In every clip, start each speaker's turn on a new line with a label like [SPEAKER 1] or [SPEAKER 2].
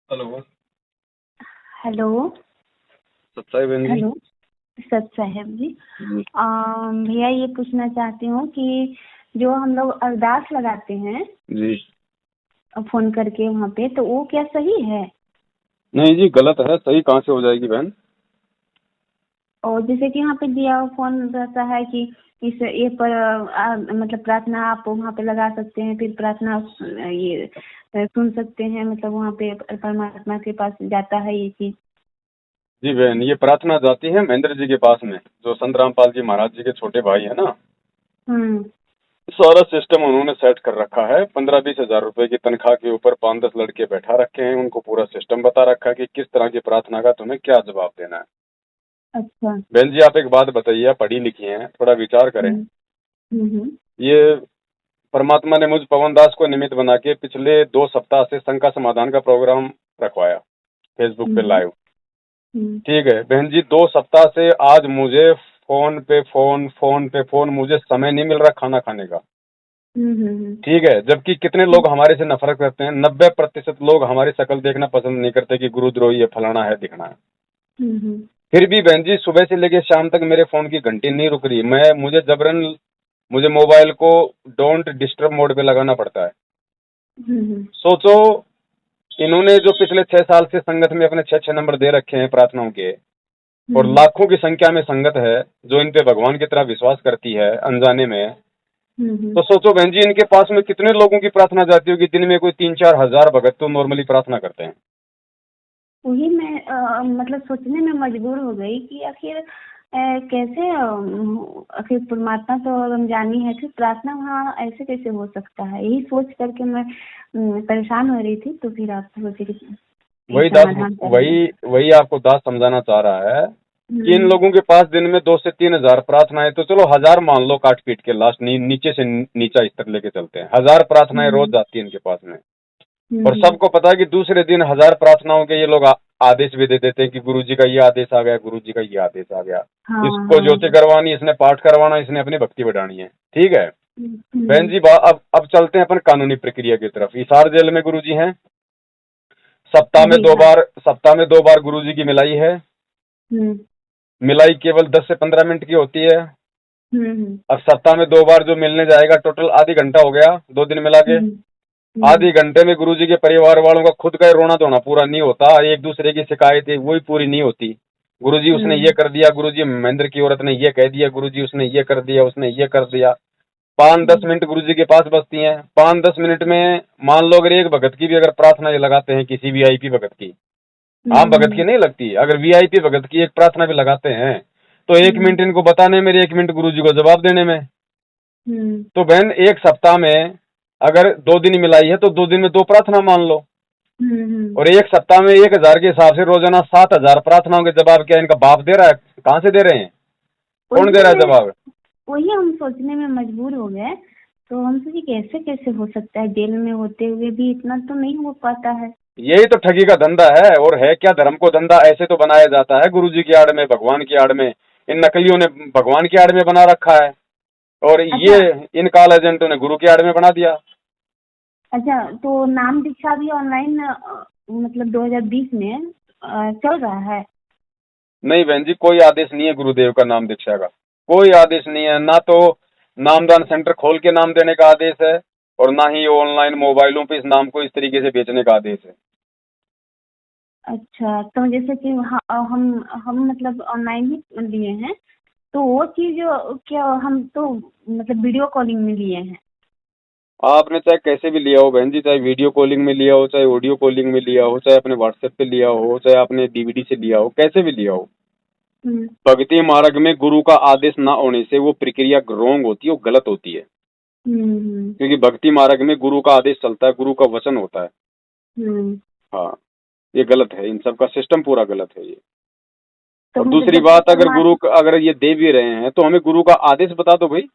[SPEAKER 1] Hello.
[SPEAKER 2] Hello.
[SPEAKER 1] सच्चाई बहन जी।
[SPEAKER 2] Hello. सच साहेब जी।
[SPEAKER 1] जी।
[SPEAKER 2] भैया ये पूछना चाहती हूँ कि जो हम लोग अरदास लगाते हैं
[SPEAKER 1] जी।
[SPEAKER 2] फोन करके वहाँ पे, तो वो क्या सही है?
[SPEAKER 1] नहीं जी, गलत है। सही कहाँ से हो जाएगी बहन?
[SPEAKER 2] और जैसे कि यहाँ पे दिया हुआ फोन रहता है कि इस ये पर मतलब प्रार्थना आप वहाँ पे लगा सकते हैं, फिर प्रार्थना ये सुन सकते हैं, मतलब वहाँ पे परमात्मा के पास जाता है ये चीज।
[SPEAKER 1] जी बहन, ये प्रार्थना जाती है महेंद्र जी के पास में, जो संत रामपाल जी महाराज जी के छोटे भाई है ना।
[SPEAKER 2] हम्म।
[SPEAKER 1] सारा सिस्टम उन्होंने सेट कर रखा है। 15-20 हजार रुपए की तनख्वाह के ऊपर 5-10 लड़के बैठा रखे हैं। उनको पूरा सिस्टम बता रखा है कि किस तरह की प्रार्थना का तुम्हें क्या जवाब देना है।
[SPEAKER 2] अच्छा।
[SPEAKER 1] बहन जी, आप एक बात बताइए, आप पढ़ी लिखी हैं, थोड़ा विचार करें।
[SPEAKER 2] हम्म। हम्म।
[SPEAKER 1] ये परमात्मा ने मुझ पवन दास को निमित्त बना के पिछले 2 सप्ताह से शंका समाधान का प्रोग्राम रखवाया फेसबुक पे
[SPEAKER 2] हम्म।
[SPEAKER 1] लाइव।
[SPEAKER 2] हम्म।
[SPEAKER 1] ठीक है बहन जी, 2 सप्ताह से आज मुझे फोन पे फोन मुझे समय नहीं मिल रहा खाना खाने का।
[SPEAKER 2] हम्म।
[SPEAKER 1] ठीक है, जबकि कितने लोग हमारे से नफरत करते हैं। 90% लोग हमारी शक्ल देखना पसंद नहीं करते कि गुरुद्रोही है, फलाना है, दिखना है।
[SPEAKER 2] हम्म।
[SPEAKER 1] फिर भी बहन जी, सुबह से लेकर शाम तक मेरे फोन की घंटी नहीं रुक रही। मुझे जबरन मुझे मोबाइल को डोंट डिस्टर्ब मोड पे लगाना पड़ता है।
[SPEAKER 2] हम्म।
[SPEAKER 1] सोचो, इन्होंने जो पिछले 6 साल से संगत में अपने 6-6 नंबर दे रखे हैं प्रार्थनाओं के, और
[SPEAKER 2] हम्म।
[SPEAKER 1] लाखों की संख्या में संगत है जो इन पे भगवान की तरह विश्वास करती है अनजाने में।
[SPEAKER 2] हम्म।
[SPEAKER 1] तो सोचो बहन जी, इनके पास में कितने लोगों की प्रार्थना जाती होगी। दिन में कोई 3-4 हजार भगत तो नॉर्मली प्रार्थना करते हैं।
[SPEAKER 2] वही मैं मतलब सोचने में मजबूर हो गई कि आखिर कैसे आखिर परमात्मा तो रमजानी है, फिर प्रार्थना वहाँ ऐसे कैसे हो सकता है? यही सोच करके मैं परेशान हो रही थी, तो फिर आप सोचे कि ये
[SPEAKER 1] वही दास
[SPEAKER 2] समाधान करेंगे।
[SPEAKER 1] वही वही आपको दास समझाना चाह रहा है कि इन
[SPEAKER 2] हम्म।
[SPEAKER 1] लोगों के पास दिन में 2 से 3 हजार प्रार्थनाएं, तो चलो 1000 मान लो, काट पीट के लास्ट नीचे से नीचा स्तर लेके चलते हैं। 1000 प्रार्थनाएं रोज
[SPEAKER 2] हम्म।
[SPEAKER 1] जाती है इनके पास में। और
[SPEAKER 2] हम्म।
[SPEAKER 1] सबको पता है कि दूसरे दिन 1000 प्रार्थनाओं के ये लोग आदेश भी दे देते हैं कि गुरु जी का ये आदेश आ गया, गुरु जी का ये आदेश आ गया।
[SPEAKER 2] हाँ
[SPEAKER 1] इसको
[SPEAKER 2] हाँ।
[SPEAKER 1] ज्योति करवानी, इसने पाठ करवाना, इसने अपनी भक्ति बढ़ानी है। ठीक है बहन
[SPEAKER 2] हम्म।
[SPEAKER 1] जी, अब चलते हैं अपन कानूनी प्रक्रिया की तरफ। हिसार जेल में गुरु जी हैं।
[SPEAKER 2] जी हाँ।
[SPEAKER 1] सप्ताह में 2 बार गुरु जी की मिलाई है।
[SPEAKER 2] हम्म।
[SPEAKER 1] मिलाई केवल 10 से 15 मिनट की होती है।
[SPEAKER 2] हम्म।
[SPEAKER 1] अब सप्ताह में 2 बार जो मिलने जाएगा, टोटल आधी घंटा हो गया, 2 दिन मिला के।
[SPEAKER 2] हम्म। हम्म।
[SPEAKER 1] आधी घंटे में गुरुजी के परिवार वालों का खुद का रोना धोना पूरा नहीं होता। एक दूसरे की शिकायतें वही पूरी नहीं होती। गुरुजी उसने ये
[SPEAKER 2] हम्म।
[SPEAKER 1] कर दिया, गुरुजी महेंद्र की औरत ने ये कह दिया, गुरुजी उसने ये कर दिया, उसने ये कर दिया। 5-10 मिनट गुरुजी के पास बचती हैं। 5-10 मिनट में मान लो अगर एक भगत की भी अगर प्रार्थना ये लगाते हैं, किसी वीआईपी भगत की, आम भगत की
[SPEAKER 2] हम्म।
[SPEAKER 1] नहीं लगती, अगर वीआईपी भगत की एक प्रार्थना भी लगाते हैं, तो 1 मिनट इनको बताने में, 1 मिनट गुरुजी को जवाब देने में।
[SPEAKER 2] हम्म।
[SPEAKER 1] तो बहन, एक सप्ताह में अगर 2 दिन मिलाई है तो 2 दिन में 2 प्रार्थना मान लो।
[SPEAKER 2] हम्म।
[SPEAKER 1] और एक सप्ताह में 1000 के हिसाब से रोजाना 7000 प्रार्थनाओं के जवाब क्या इनका बाप दे रहा है? कहाँ से दे रहे हैं? कौन दे
[SPEAKER 2] वही
[SPEAKER 1] रहा है
[SPEAKER 2] मैं
[SPEAKER 1] जवाब?
[SPEAKER 2] वही हम सोचने में मजबूर हो गए। तो हम सोचे कैसे कैसे हो सकता है, जेल में होते हुए भी इतना तो नहीं हो पाता है।
[SPEAKER 1] यही तो ठगी का धंधा है। और है क्या धर्म को धंधा? ऐसे तो बनाया जाता है गुरु जी की आड़ में, भगवान की आड़ में। इन नकलियों ने भगवान की आड़ में बना रखा है, और ये
[SPEAKER 2] अच्छा।
[SPEAKER 1] इन कॉल एजेंटों ने गुरु की आड़ में बना दिया।
[SPEAKER 2] अच्छा, तो नाम दीक्षा भी ऑनलाइन मतलब 2020 में चल रहा है?
[SPEAKER 1] नहीं बहन जी, कोई आदेश नहीं है गुरुदेव का नाम दीक्षा का। कोई आदेश नहीं है। ना तो नामदान सेंटर खोल के नाम देने का आदेश है, और ना ही ऑनलाइन मोबाइलों पे इस नाम को इस तरीके से बेचने का आदेश है।
[SPEAKER 2] अच्छा, तो जैसे कि हम मतलब ऑनलाइन ही लिए हैं, तो वो चीज क्या हम तो मतलब वीडियो कॉलिंग में लिए हैं?
[SPEAKER 1] आपने चाहे कैसे भी लिया हो बहन जी, चाहे वीडियो कॉलिंग में लिया हो, चाहे ऑडियो कॉलिंग में लिया हो, चाहे अपने व्हाट्सएप पे लिया हो, चाहे आपने डीवीडी से लिया हो, कैसे भी लिया हो,
[SPEAKER 2] हम्म।
[SPEAKER 1] भक्ति मार्ग में गुरु का आदेश ना होने से वो प्रक्रिया रोंग होती है, वो गलत होती है।
[SPEAKER 2] हम्म।
[SPEAKER 1] क्योंकि भक्ति मार्ग में गुरु का आदेश चलता है, गुरु का वचन होता है।
[SPEAKER 2] हम्म।
[SPEAKER 1] हाँ, ये गलत है। इन सब का सिस्टम पूरा गलत है ये।
[SPEAKER 2] तो
[SPEAKER 1] और
[SPEAKER 2] मतलब
[SPEAKER 1] दूसरी
[SPEAKER 2] जब तक
[SPEAKER 1] बात,
[SPEAKER 2] परमात्मा।
[SPEAKER 1] अगर ये दे भी रहे हैं तो हमें गुरु का आदेश बता दो भाई।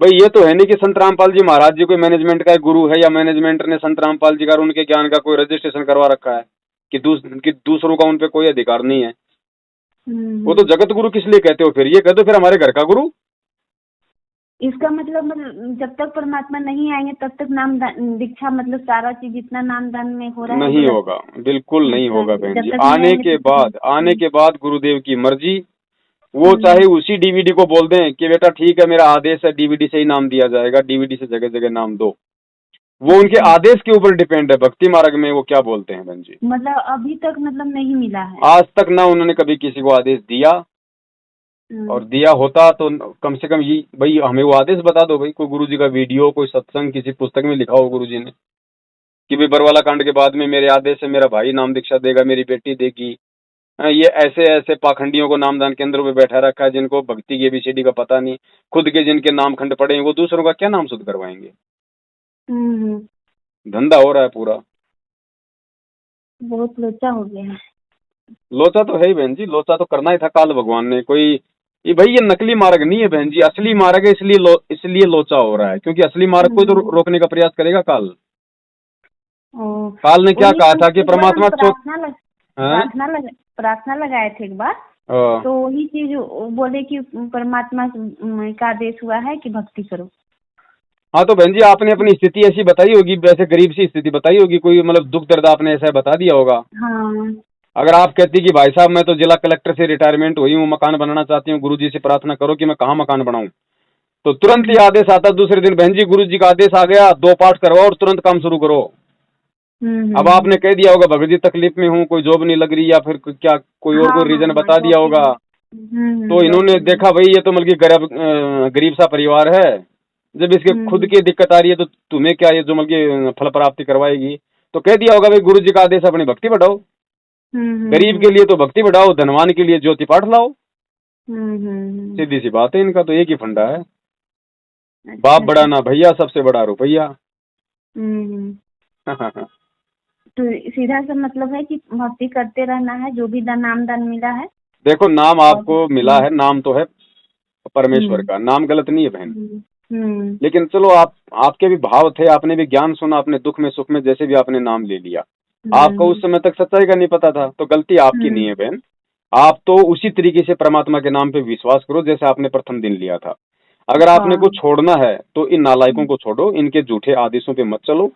[SPEAKER 1] भाई ये तो है नहीं कि संत रामपाल जी महाराज जी कोई मैनेजमेंट का एक गुरु है, या मैनेजमेंट ने संत रामपाल जी का उनके ज्ञान का कोई रजिस्ट्रेशन करवा रखा है कि दूसरों का उन पे कोई अधिकार नहीं है। वो तो
[SPEAKER 2] हम्म।
[SPEAKER 1] जगत गुरु किस लिए कहते हो? फिर ये कह दो फिर हमारे घर का गुरु।
[SPEAKER 2] इसका मतलब जब तक परमात्मा नहीं आएंगे तब तक नाम दीक्षा मतलब सारा चीज जितना नाम दान में हो रहा है
[SPEAKER 1] नहीं
[SPEAKER 2] वो
[SPEAKER 1] होगा, बिल्कुल नहीं होगा बहन
[SPEAKER 2] जब
[SPEAKER 1] जी।
[SPEAKER 2] तक नहीं आएंगे तब तक
[SPEAKER 1] आने के बाद गुरुदेव की मर्जी, वो
[SPEAKER 2] हम्म,
[SPEAKER 1] चाहे उसी डीवीडी को बोल दें कि बेटा ठीक है मेरा आदेश है, डीवीडी से ही नाम दिया जाएगा, डीवीडी से जगह जगह नाम दो। वो उनके
[SPEAKER 2] अच्छा।
[SPEAKER 1] आदेश के ऊपर डिपेंड है, भक्ति मार्ग में वो क्या बोलते हैं बहन जी।
[SPEAKER 2] मतलब अभी तक मतलब नहीं मिला है।
[SPEAKER 1] आज तक ना उन्होंने कभी किसी को आदेश दिया,
[SPEAKER 2] हम्म,
[SPEAKER 1] और दिया होता तो कम से कम ये भाई हमें वो आदेश बता दो भाई, कोई गुरु जी का वीडियो, कोई सत्संग किसी पुस्तक में लिखा हो गुरु जी ने कि भाई बरवाला कांड के बाद में मेरे आदेश से मेरा भाई नाम दीक्षा देगा, मेरी बेटी देगी। ये ऐसे ऐसे पाखंडियों को नामदान केंद्रों पे बैठा रखा है जिनको भक्ति की एबीसीडी का पता नहीं, खुद के जिनके नाम खंड पड़े हैं वो दूसरों का क्या नाम शुद्ध करवाएंगे।
[SPEAKER 2] हम्म,
[SPEAKER 1] धंधा हो रहा है पूरा।
[SPEAKER 2] बहुत लोचा हो गया है।
[SPEAKER 1] लोचा तो है ही बहन जी, लोचा तो करना ही था काल भगवान ने। कोई ये भाई ये नकली मार्ग नहीं है बहन जी, असली मार्ग है, इसलिए लोचा हो रहा है, क्योंकि असली मार्ग को तो रोकने का प्रयास करेगा काल।
[SPEAKER 2] ओ,
[SPEAKER 1] काल ने क्या
[SPEAKER 2] वही
[SPEAKER 1] कहा
[SPEAKER 2] हम
[SPEAKER 1] था कि
[SPEAKER 2] एक बार
[SPEAKER 1] परमात्मा
[SPEAKER 2] प्रार्थना लगाए थे एक बार, तो वही चीज बोले कि परमात्मा का आदेश हुआ है कि भक्ति करो।
[SPEAKER 1] हाँ तो बहन जी आपने अपनी स्थिति ऐसी बताई होगी, वैसे गरीब सी स्थिति बताई होगी, कोई मतलब दुख दर्द आपने ऐसा बता दिया होगा।
[SPEAKER 2] हाँ।
[SPEAKER 1] अगर आप कहती कि भाई साहब मैं तो जिला कलेक्टर से रिटायरमेंट हुई हूँ, मकान बनाना चाहती हूँ, गुरुजी से प्रार्थना करो कि मैं कहाँ मकान बनाऊं, तो तुरंत ही आदेश आता दूसरे दिन, बहन जी गुरुजी का आदेश आ गया, 2 पाठ करवाओ और तुरंत काम शुरू करो। अब आपने कह दिया होगा भगत जी तकलीफ में हूँ, कोई जॉब नहीं लग रही, या फिर क्या कोई और कोई रीजन बता दिया होगा। तो इन्होंने देखा भाई ये तो मतलब गरीब सा परिवार है, जब इसके खुद की दिक्कत आ रही है तो तुम्हें क्या ये जो मतलब फल प्राप्ति करवाएगी, तो कह दिया होगा भाई गुरु जी का आदेश अपनी भक्ति बढ़ाओ। गरीब के लिए तो भक्ति बढ़ाओ, धनवान के लिए ज्योति पाठ लाओ। सीधी सी बात है, इनका तो एक ही फंडा है, बाप बड़ा ना भैया, सबसे बड़ा रुपया।
[SPEAKER 2] तो सीधा सा मतलब है कि भक्ति करते रहना है, जो भी नाम दान मिला है।
[SPEAKER 1] देखो नाम आपको मिला है, नाम तो है परमेश्वर का, नाम गलत नहीं है बहन, लेकिन चलो आपके भी भाव थे, आपने भी ज्ञान सुना, अपने दुख में सुख में जैसे भी आपने नाम ले लिया, आपको उस समय तक सच्चाई का नहीं पता था, तो गलती आपकी नहीं है बहन। आप तो उसी तरीके से परमात्मा के नाम पे विश्वास करो जैसे आपने प्रथम दिन लिया था। अगर आपने कुछ छोड़ना है तो इन नालायकों को छोड़ो, इनके झूठे आदेशों पे मत चलो।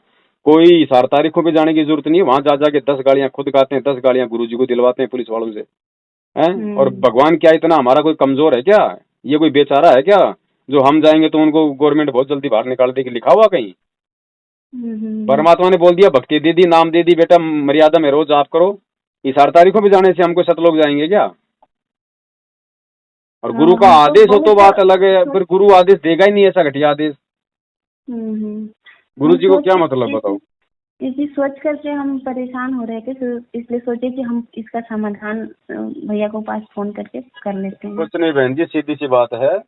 [SPEAKER 1] कोई 4 तारीखों पे जाने की जरूरत नहीं है, वहां जा जाके 10 गालियां खुद गाते हैं, 10 गालियां गुरुजी को दिलवाते हैं पुलिस वालों से, हैं। और भगवान क्या इतना हमारा कोई कमजोर है क्या, ये कोई बेचारा है क्या जो हम जाएंगे तो उनको गवर्नमेंट बहुत जल्दी बाहर निकाल देगी, लिखा हुआ कहीं। परमात्मा ने बोल दिया भक्ति दे दी, नाम दे दी, बेटा मर्यादा में रोज आप करो, इस 4 तारीखों पे जाने से हमको 7 लोग जाएंगे क्या। और गुरु का आदेश हो तो बात अलग है, फिर गुरु आदेश देगा ही नहीं ऐसा घटिया आदेश। गुरु जी को क्या मतलब बताओ।
[SPEAKER 2] इसी सोच करके हम परेशान हो रहे थे, तो इसलिए सोचे कि हम इसका समाधान भैया को पास फोन करके कर लेते हैं।
[SPEAKER 1] कुछ नहीं बहन जी, सीधी सी बात है,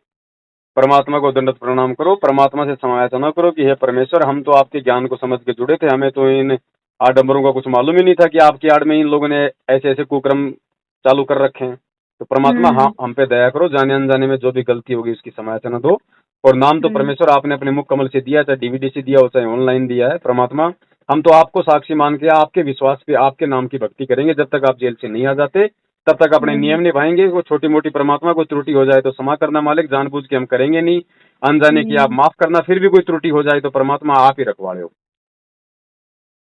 [SPEAKER 1] परमात्मा को दंडवत प्रणाम करो, परमात्मा से समायाचना करो कि हे परमेश्वर हम तो आपके ज्ञान को समझ के जुड़े थे, हमें तो इन आडंबरों का कुछ मालूम ही नहीं था कि आपकी आड़ में इन लोगों ने ऐसे ऐसे कुक्रम चालू कर रखे हैं। तो परमात्मा हम पे दया करो, जाने अनजाने में जो भी गलती होगी उसकी समायाचना दो। और नाम तो परमेश्वर आपने अपने मुख कमल से दिया, चाहे डीवीडी से दिया हो चाहे ऑनलाइन दिया है। परमात्मा हम तो आपको साक्षी मान के आपके विश्वास पे आपके नाम की भक्ति करेंगे, जब तक आप जेल से नहीं आ जाते तब तक अपने नियम निभाएंगे। वो छोटी मोटी परमात्मा को त्रुटि हो जाए तो क्षमा करना मालिक, जानबूझ के हम करेंगे नहीं, अनजाने की आप माफ करना, फिर भी कोई त्रुटि हो जाए तो परमात्मा आप ही रखवाड़े हो।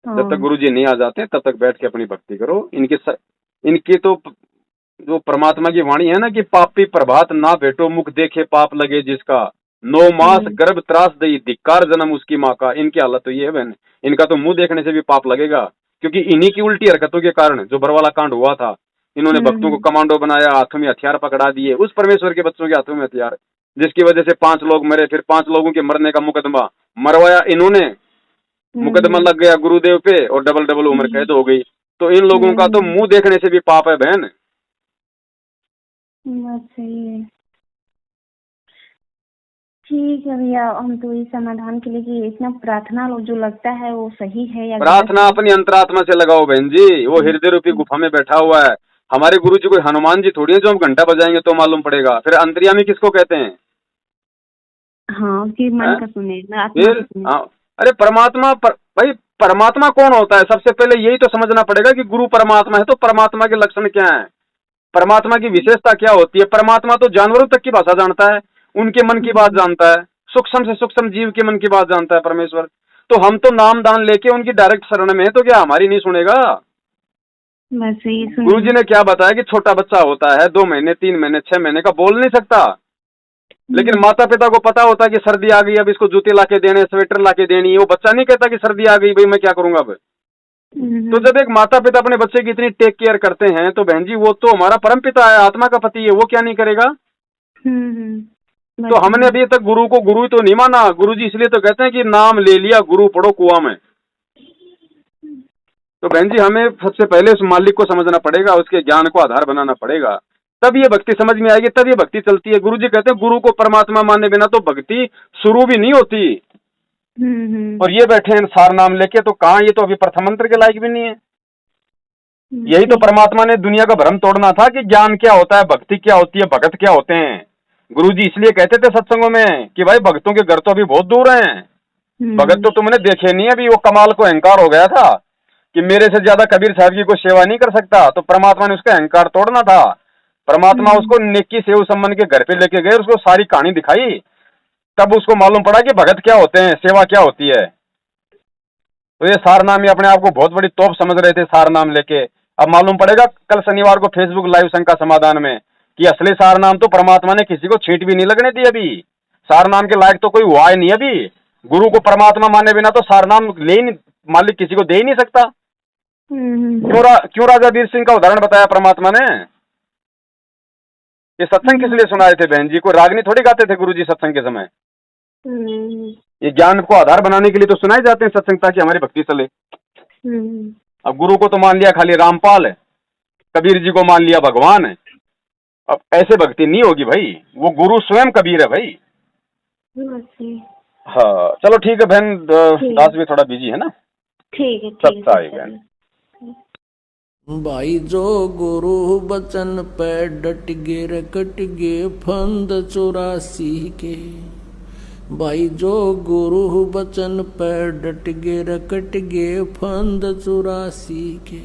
[SPEAKER 1] जब तक गुरु जी नहीं आ जाते तब तक बैठ के अपनी भक्ति करो। इनकी तो जो परमात्मा की वाणी है ना कि पापी प्रभात ना बेटो, मुख देखे पाप लगे जिसका, 9 मास गर्भ त्रास दई, धिक्कार जन्म उसकी माँ का। इनकी हालत तो ये है बहन, इनका तो मुंह देखने से भी पाप लगेगा, क्योंकि इन्हीं की उल्टी हरकतों के कारण जो बरवाला कांड हुआ था, इन्होंने भक्तों को कमांडो बनाया, हाथों में हथियार पकड़ा दिए, उस परमेश्वर के बच्चों के हाथों में हथियार, जिसकी वजह से 5 लोग मरे। फिर 5 लोगों के मरने का मुकदमा मरवाया इन्होंने, मुकदमा लग गया गुरुदेव पे और डबल उम्र कैद हो गई। तो इन लोगों का तो मुंह देखने से भी पाप है बहन।
[SPEAKER 2] सही है, ठीक है भैया, हम तो इस समाधान के लिए कि इतना प्रार्थना जो लगता है वो सही है या
[SPEAKER 1] प्रार्थना अपनी अंतरात्मा से लगाओ बहन जी, वो हृदय रूपी गुफा में बैठा हुआ है। हमारे गुरु जी कोई हनुमान जी थोड़ी है जो हम घंटा बजाएंगे तो मालूम पड़ेगा। फिर अंतर्यामी किसको कहते हैं?
[SPEAKER 2] हाँ, कि मन का सुने, आत्मा का सुने।
[SPEAKER 1] अरे परमात्मा भाई परमात्मा कौन होता है? सबसे पहले यही तो समझना पड़ेगा कि गुरु परमात्मा है तो परमात्मा के लक्षण क्या है, परमात्मा की विशेषता क्या होती है। परमात्मा तो जानवरों तक की भाषा जानता है, उनके मन की बात जानता है, सूक्ष्म से सूक्ष्म जीव के मन की बात जानता है परमेश्वर। तो हम तो नाम दान लेके उनकी डायरेक्ट शरण में, तो क्या हमारी नहीं सुनेगा?
[SPEAKER 2] बस यही सुन।
[SPEAKER 1] गुरु जी ने क्या बताया कि छोटा बच्चा होता है 2 महीने 3 महीने 6 महीने का, बोल नहीं सकता, लेकिन माता पिता को पता होता है कि सर्दी आ गई, अब इसको जूते लाके देने, स्वेटर लाके देनी। वो बच्चा नहीं कहता कि सर्दी आ गई भाई मैं क्या करूंगा अब। तो जब एक माता पिता अपने बच्चे की इतनी टेक केयर करते हैं तो बहन जी वो तो हमारा परम पिता है, आत्मा का पति है, वो क्या नहीं करेगा? तो हमने अभी तक गुरु को गुरु तो नहीं माना। गुरु जी इसलिए तो कहते हैं कि नाम ले लिया गुरु पढ़ो कुआं में। तो बहन जी हमें सबसे पहले उस मालिक को समझना पड़ेगा, उसके ज्ञान को आधार बनाना पड़ेगा, तब ये भक्ति समझ में आएगी, तब ये भक्ति चलती है। गुरु जी कहते हैं गुरु को परमात्मा माने बिना तो भक्ति शुरू भी नहीं होती। और ये बैठे हैं सार नाम लेके, तो कहाँ, ये तो अभी प्रथम मंत्र के लायक भी नहीं है। यही तो परमात्मा ने दुनिया का भ्रम तोड़ना था कि ज्ञान क्या होता है, भक्ति क्या होती है, भगत क्या होते हैं। गुरु जी इसलिए कहते थे सत्संगों में कि भाई भक्तों के घर तो अभी बहुत दूर हैं, भगत तो तुमने देखे नहीं। अभी वो कमाल को अहंकार हो गया था कि मेरे से ज्यादा कबीर साहब की कोई सेवा नहीं कर सकता, तो परमात्मा ने उसका अहंकार तोड़ना था। परमात्मा उसको नेकी से उस सम्मन के घर पे लेके गए, उसको सारी कहानी दिखाई, तब उसको मालूम पड़ा कि भगत क्या होते हैं, सेवा क्या होती है। तो ये सार नाम, ये अपने आप को बहुत बड़ी तोप समझ रहे थे सार नाम लेके। अब मालूम पड़ेगा कल शनिवार को फेसबुक लाइव शंका समाधान में कि असली सार नाम तो परमात्मा ने किसी को छींट भी नहीं लगने दी। अभी सार नाम के लायक तो कोई हुआ ही नहीं। अभी गुरु को परमात्मा माने बिना तो सार नाम ले ही नहीं, मालिक किसी को दे ही नहीं सकता। क्यों राजा वीर सिंह का उदाहरण बताया परमात्मा ने? ये सत्संग किस लिए सुनाए थे बहन जी? को रागनी थोड़ी गाते थे गुरु जी सत्संग के समय। ये ज्ञान को आधार बनाने के लिए तो सुनाए जाते हैं सत्संग, ताकि हमारी भक्ति चले। अब गुरु को तो मान लिया खाली रामपाल है, कबीर जी को मान लिया भगवान है। अब ऐसे भक्ति नहीं होगी भाई, वो गुरु स्वयं कबीर है भाई। हाँ चलो ठीक है बहन, दास भी थोड़ा बिजी है ना।
[SPEAKER 2] ठीक है
[SPEAKER 1] सब है बहन।
[SPEAKER 3] भाई जो गुरु बचन पे डट गे रे कट गे फंद 84 के। भाई जो गुरु बचन पे डट गे रे कट गे फंद 84 के।